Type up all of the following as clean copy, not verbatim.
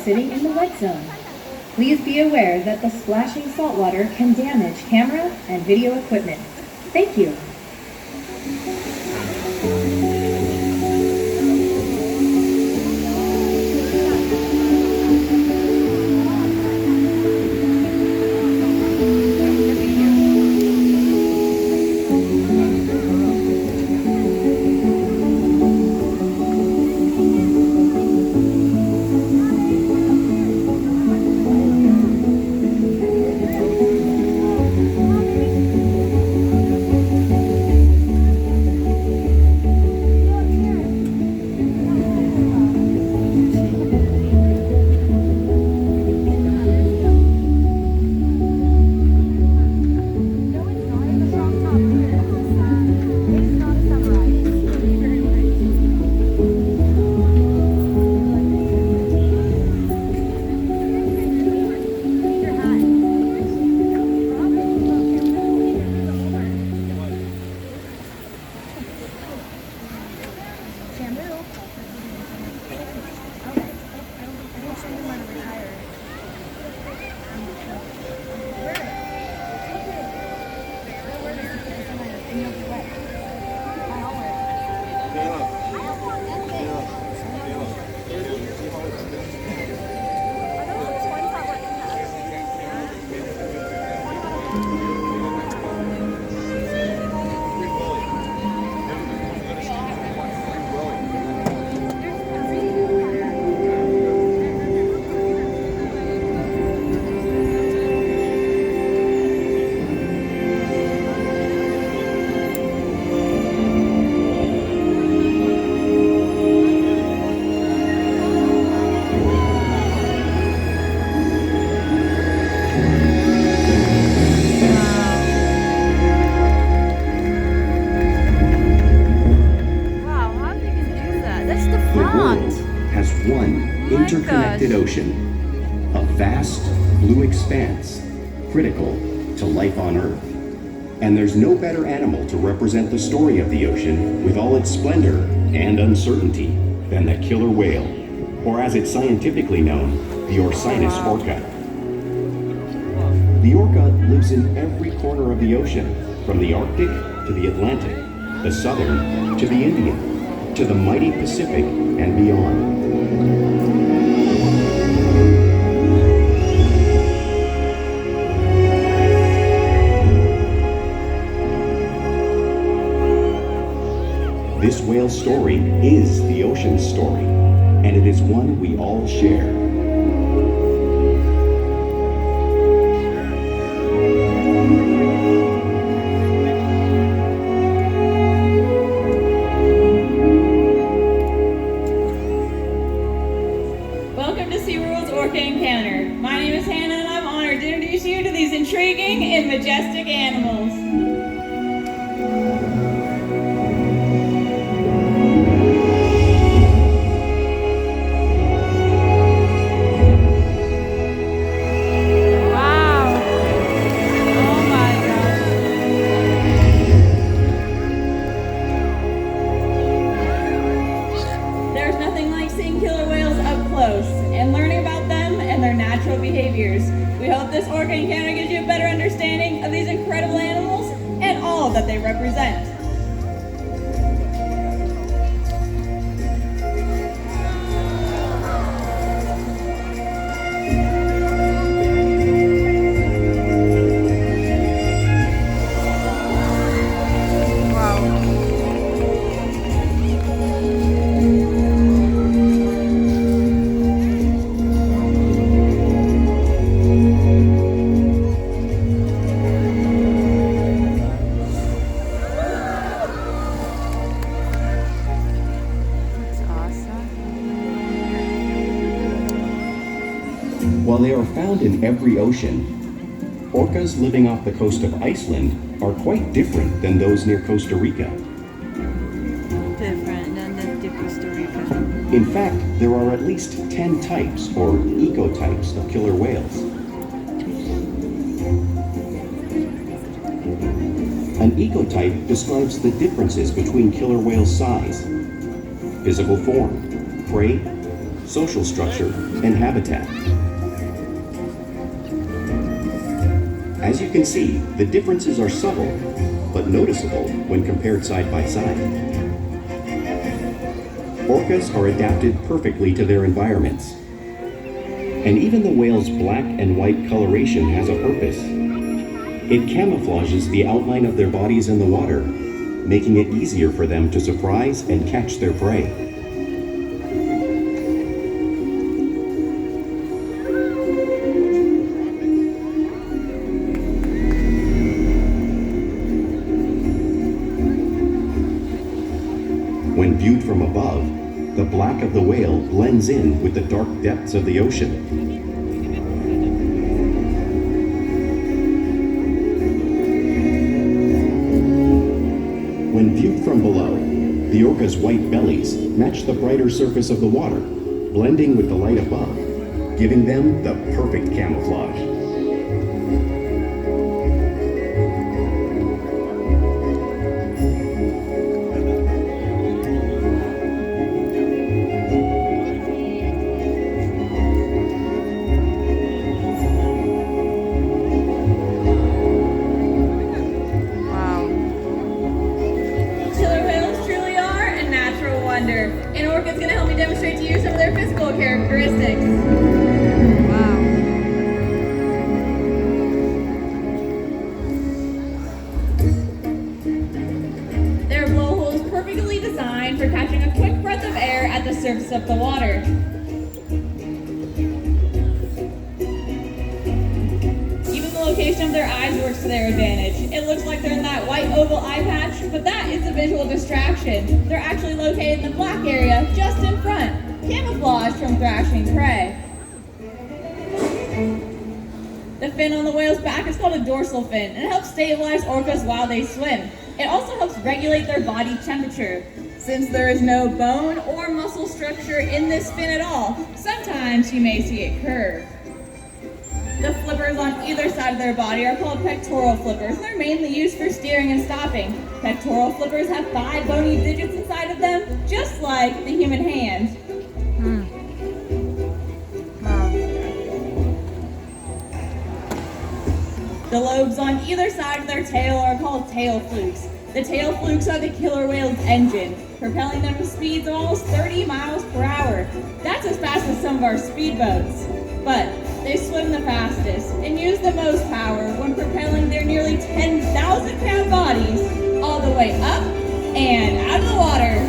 sitting in the wet zone. Please be aware that the splashing saltwater can damage camera and video equipment. Thank you. Interconnected ocean, a vast blue expanse critical to life on Earth. And there's no better animal to represent the story of the ocean with all its splendor and uncertainty than the killer whale, or as it's scientifically known, the Orcinus orca. The orca lives in every corner of the ocean, from the Arctic to the Atlantic, the Southern to the Indian, to the mighty Pacific and beyond. This whale story is the ocean's story, and it is one we all share. Welcome to SeaWorld's Orca Encounter. My name is Hannah, and I'm honored to introduce you to these intriguing and majestic animals. Behaviors. We hope this Orca Encounter gives you a better understanding of these incredible animals and all that they represent. While they are found in every ocean, orcas living off the coast of Iceland are quite different than those near Costa Rica. Different than the Costa Rica. In fact, there are at least 10 types or ecotypes of killer whales. An ecotype describes the differences between killer whales' size, physical form, prey, social structure, and habitat. As you can see, the differences are subtle, but noticeable when compared side by side. Orcas are adapted perfectly to their environments. And even the whale's black and white coloration has a purpose. It camouflages the outline of their bodies in the water, making it easier for them to surprise and catch their prey. When viewed from above, the black of the whale blends in with the dark depths of the ocean. When viewed from below, the orca's white bellies match the brighter surface of the water, blending with the light above, giving them the perfect camouflage. And ORCA's going to help me demonstrate to you some of their physical characteristics. Wow. Their blowhole is perfectly designed for catching a quick breath of air at the surface of the water. Even the location of their eyes works to their advantage. It looks like they're in that white oval eye patch, but that is a visual distraction. They're actually located in the black area just in front, camouflaged from thrashing prey. The fin on the whale's back is called a dorsal fin, and it helps stabilize orcas while they swim. It also helps regulate their body temperature. Since there is no bone or muscle structure in this fin at all, sometimes you may see it curve. The flippers on either side of their body are called pectoral flippers, and they're mainly used for steering and stopping. Pectoral flippers have 5 bony digits inside of them, just like the human hand. Wow. The lobes on either side of their tail are called tail flukes. The tail flukes are the killer whale's engine, propelling them to speeds of almost 30 miles per hour. That's as fast as some of our speedboats. But they swim the fastest and use the most power when propelling their nearly 10,000-pound bodies all the way up and out of the water.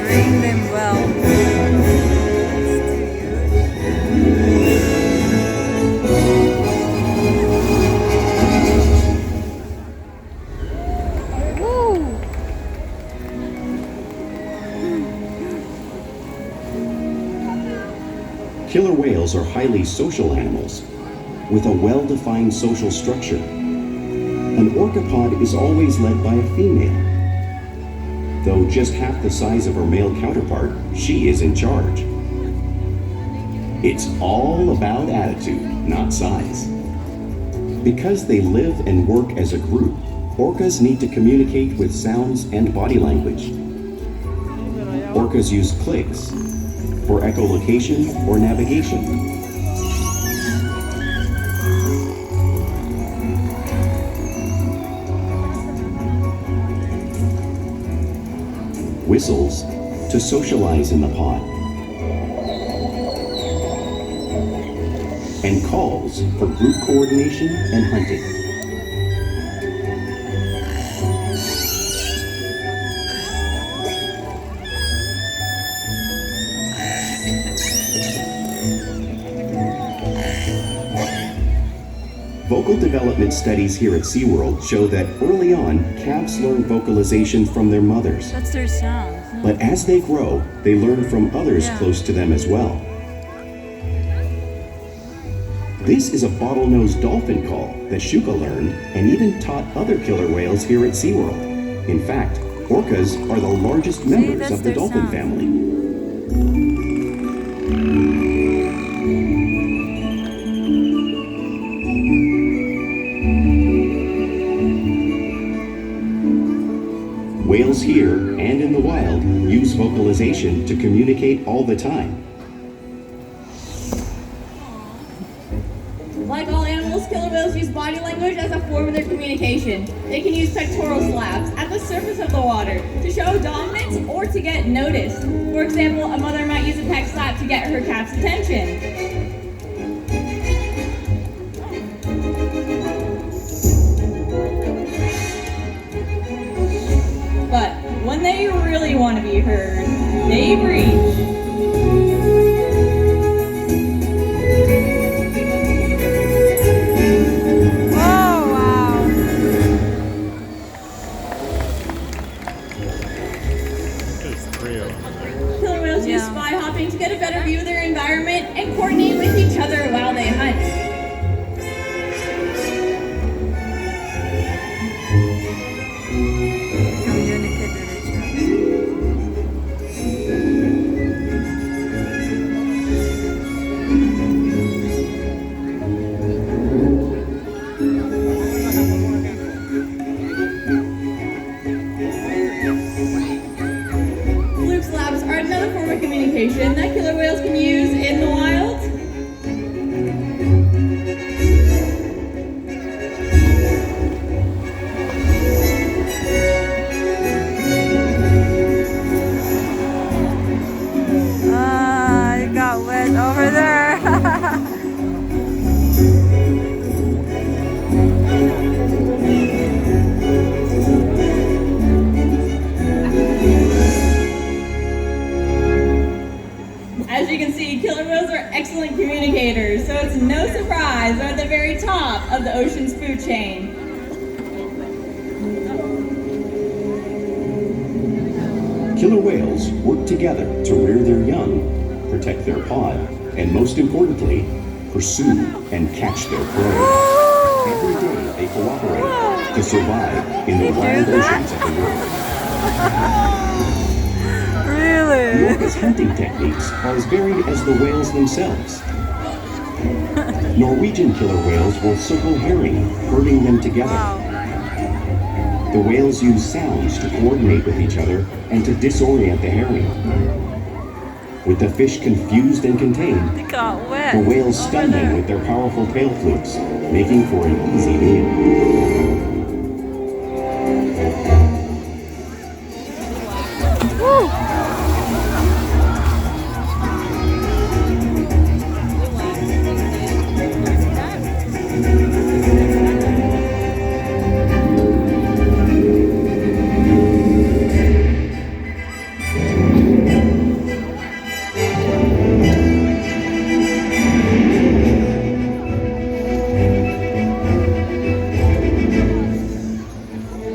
Train them well. Killer whales are highly social animals with a well-defined social structure. An orcapod is always led by a female. Though just half the size of her male counterpart, she is in charge. It's all about attitude, not size. Because they live and work as a group, orcas need to communicate with sounds and body language. Orcas use clicks for echolocation or navigation. Whistles to socialize in the pod. And calls for group coordination and hunting. Vocal development studies here at SeaWorld show that early on, calves learn vocalization from their mothers. That's their sound. But as they grow, they learn from others close to them as well. This is a bottlenose dolphin call that Shuka learned and even taught other killer whales here at SeaWorld. In fact, orcas are the largest members that's of the their dolphin sound. family. whales here and in the wild use vocalization to communicate all the time. Like all animals, killer whales use body language as a form of their communication. They can use pectoral slaps at the surface of the water to show dominance or to get noticed. For example, a mother might use a pec slap to get her calf's attention. But when they really want to be heard, they breathe. Killer whales use spy hopping to get a better view of their environment and coordinate with each other while they hunt. Communicate with each other. Fluke slaps are another form of communication that killer whales can use in the wild. Ah, it got wet over there. As you can see, killer whales are excellent communicators, so it's no surprise they're at the very top of the ocean's food chain. Killer whales work together to rear their young, protect their pod, and most importantly, pursue and catch their prey. Every day they cooperate to survive in the wild oceans of the world. The Really? orcas' hunting techniques are as varied as the whales themselves. Norwegian killer whales will circle herring, herding them together. Wow. The whales use sounds to coordinate with each other and to disorient the herring. With the fish confused and contained, It got wet. the whales stun them with their powerful tail flukes, making for an easy meal. Woo.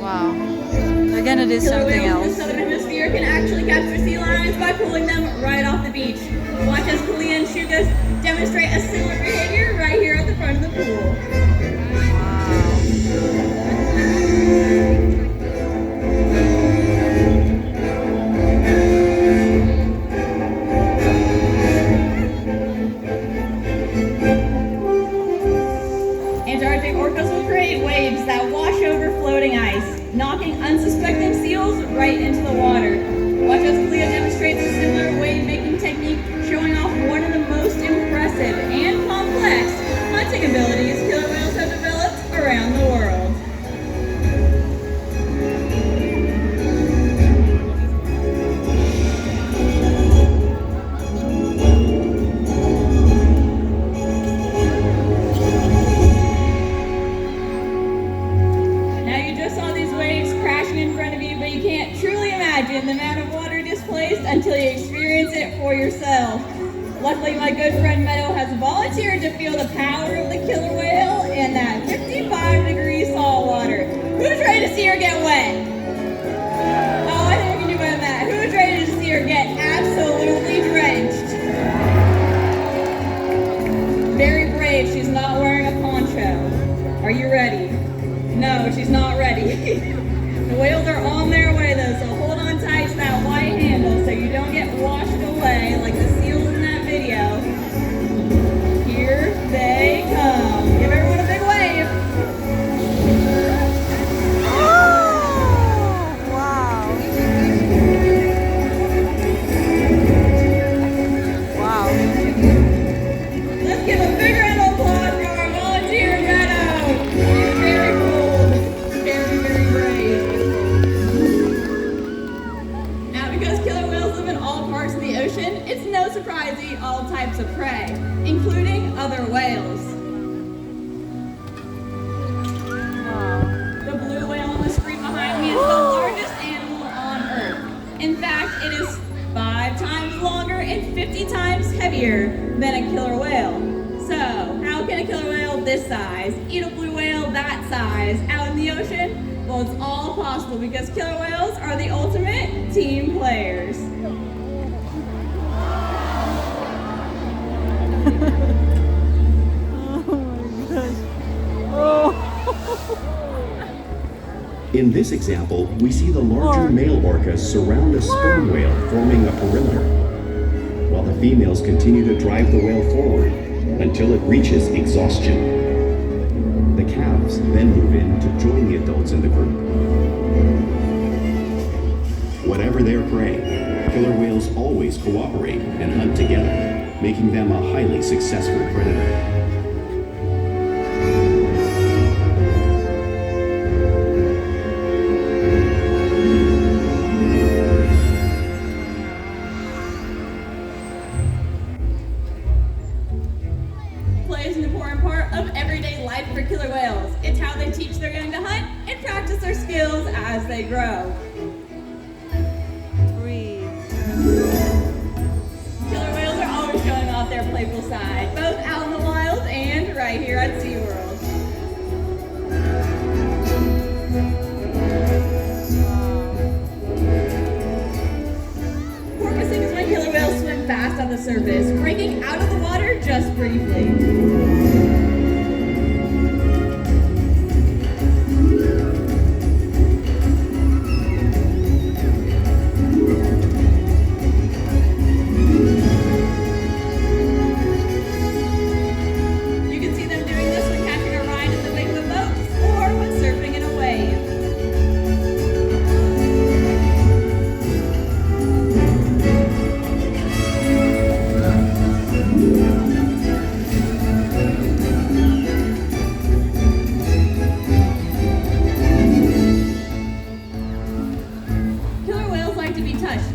Wow. They're gonna do Killer something whales in the else. southern hemisphere can actually capture sea lions by pulling them right off the beach. Watch as Kalia and Shukas demonstrate a similar behavior right here at the front of the pool. Antarctic orcas will create waves that wash over floating ice, knocking unsuspecting seals right into the water. Watch as Kalia demonstrates a similar wave-making technique, showing off one of the most impressive and complex hunting abilities killer whales have developed around the world. Now you just saw these waves crashing in front of you, but you can't truly imagine the amount of water displaced until you experience it for yourself. Luckily, my good friend Meadow has volunteered to feel the power of the killer whale in that 55-degree salt water. Who's ready to see her get wet? Oh, I think we can do better than that. Who's ready to see her get absolutely drenched? Very brave, she's not wearing a poncho. Are you ready? No, she's not ready. The whales are on their way though, so hold on tight to that white handle so you don't get washed away like the seals in that video. Here they come. Give everyone a big wave. Oh, wow. heavier than a killer whale. So, how can a killer whale this size eat a blue whale that size out in the ocean? Well, it's all possible because killer whales are the ultimate team players. In this example, we see the larger male orcas surround a sperm whale, forming a perimeter, while the females continue to drive the whale forward until it reaches exhaustion. The calves then move in to join the adults in the group. Whatever their prey, killer whales always cooperate and hunt together, making them a highly successful predator. Play is an important part of everyday life for killer whales. It's how they teach their young to hunt and practice their skills as they grow. Killer whales are always showing off their playful side, both out in the wild and right here at SeaWorld. Porpoising is when killer whales swim fast on the surface, breaking out of the water just briefly.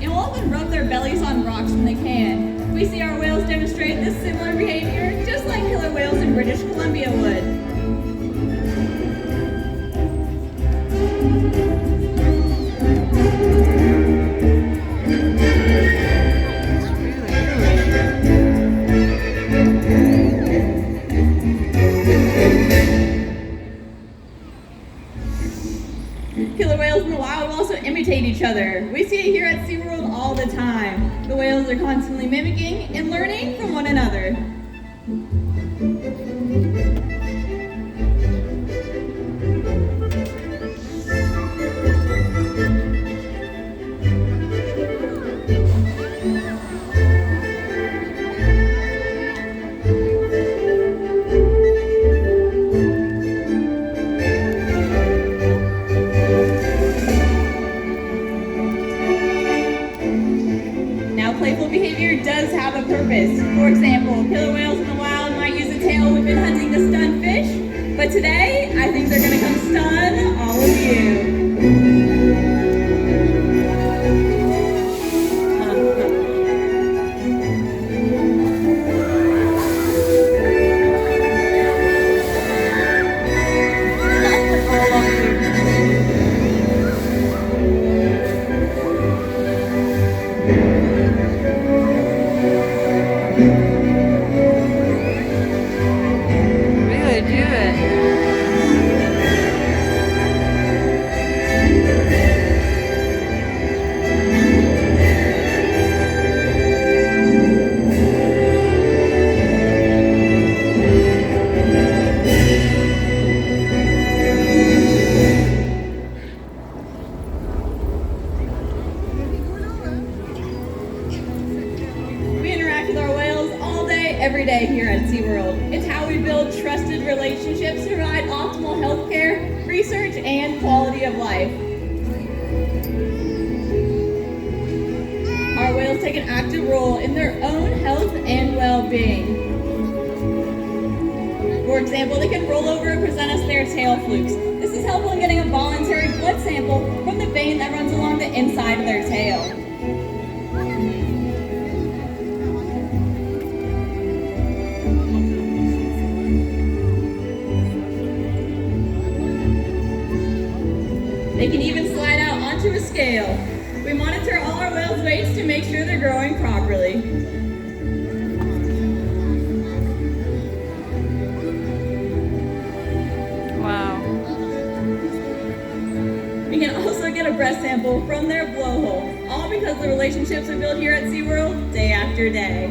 And will often rub their bellies on rocks when they can. We see our whales demonstrate this similar behavior just like killer whales in British Columbia would. Killer whales in the wild also imitate each other. We see it here at SeaWorld all the time. The whales are constantly mimicking and learning from one another. Playful behavior does have a purpose. For example, killer whales in the wild might use a tail whip in hunting to stun fish, but today, I think they're gonna come stun all of you. Every day here at SeaWorld. It's how we build trusted relationships to provide optimal healthcare, research, and quality of life. Our whales take an active role in their own health and well-being. For example, they can roll over and present us their tail flukes. This is helpful in getting a voluntary blood sample from the vein that runs along the inside of their tail. They can even slide out onto a scale. We monitor all our whales' weights to make sure they're growing properly. breath sample from their blowhole, all because the relationships we build here at SeaWorld day after day.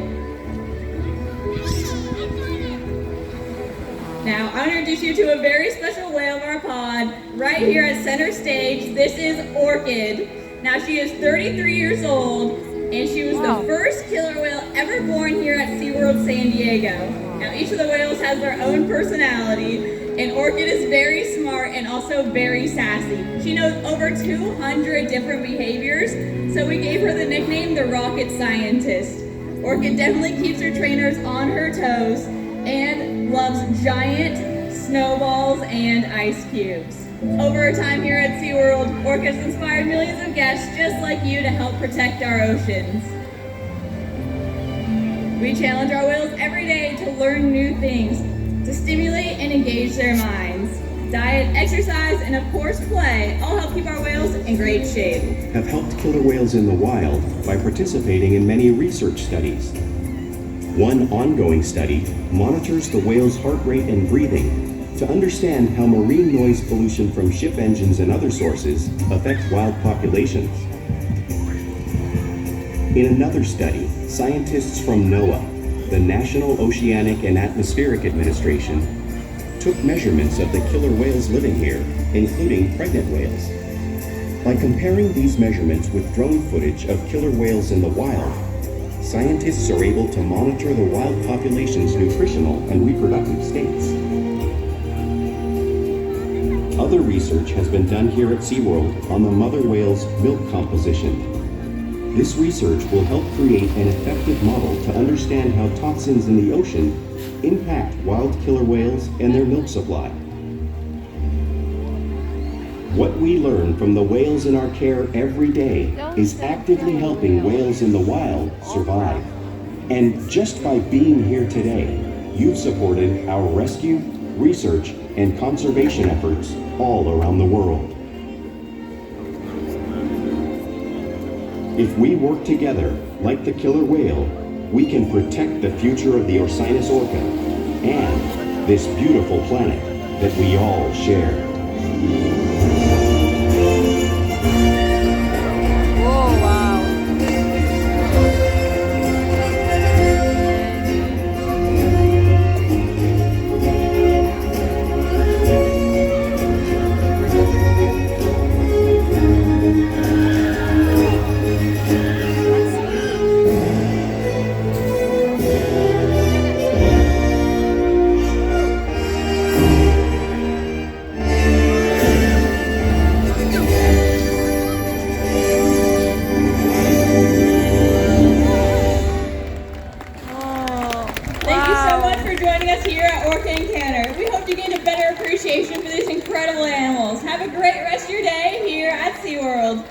Now, I want to introduce you to a very special whale of our pod, right here at center stage. This is Orchid. Now, she is 33 years old, and she was the first killer whale ever born here at SeaWorld San Diego. Now, each of the whales has their own personality, and Orchid is very smart and also very sassy. She knows over 200 different behaviors, so we gave her the nickname the Rocket Scientist. Orchid definitely keeps her trainers on her toes and loves giant snowballs and ice cubes. Over our time here at SeaWorld, Orca has inspired millions of guests just like you to help protect our oceans. We challenge our whales every day to learn new things, to stimulate and engage their minds. Diet, exercise, and of course play all help keep our whales in great shape. Have helped killer whales in the wild by participating in many research studies. One ongoing study monitors the whale's heart rate and breathing to understand how marine noise pollution from ship engines and other sources affect wild populations. In another study, scientists from NOAA, the National Oceanic and Atmospheric Administration, took measurements of the killer whales living here, including pregnant whales. By comparing these measurements with drone footage of killer whales in the wild, scientists are able to monitor the wild population's nutritional and reproductive states. Other research has been done here at SeaWorld on the mother whale's milk composition. This research will help create an effective model to understand how toxins in the ocean impact wild killer whales and their milk supply. What we learn from the whales in our care every day is actively helping whales in the wild survive. And just by being here today, you've supported our rescue, research, and conservation efforts all around the world. If we work together, like the killer whale, we can protect the future of the Orcinus orca and this beautiful planet that we all share. Oh, wow. Thank you so much for joining us here at Orca Encounter. We hope you gained a better appreciation for these incredible animals. Have a great rest of your day here at SeaWorld.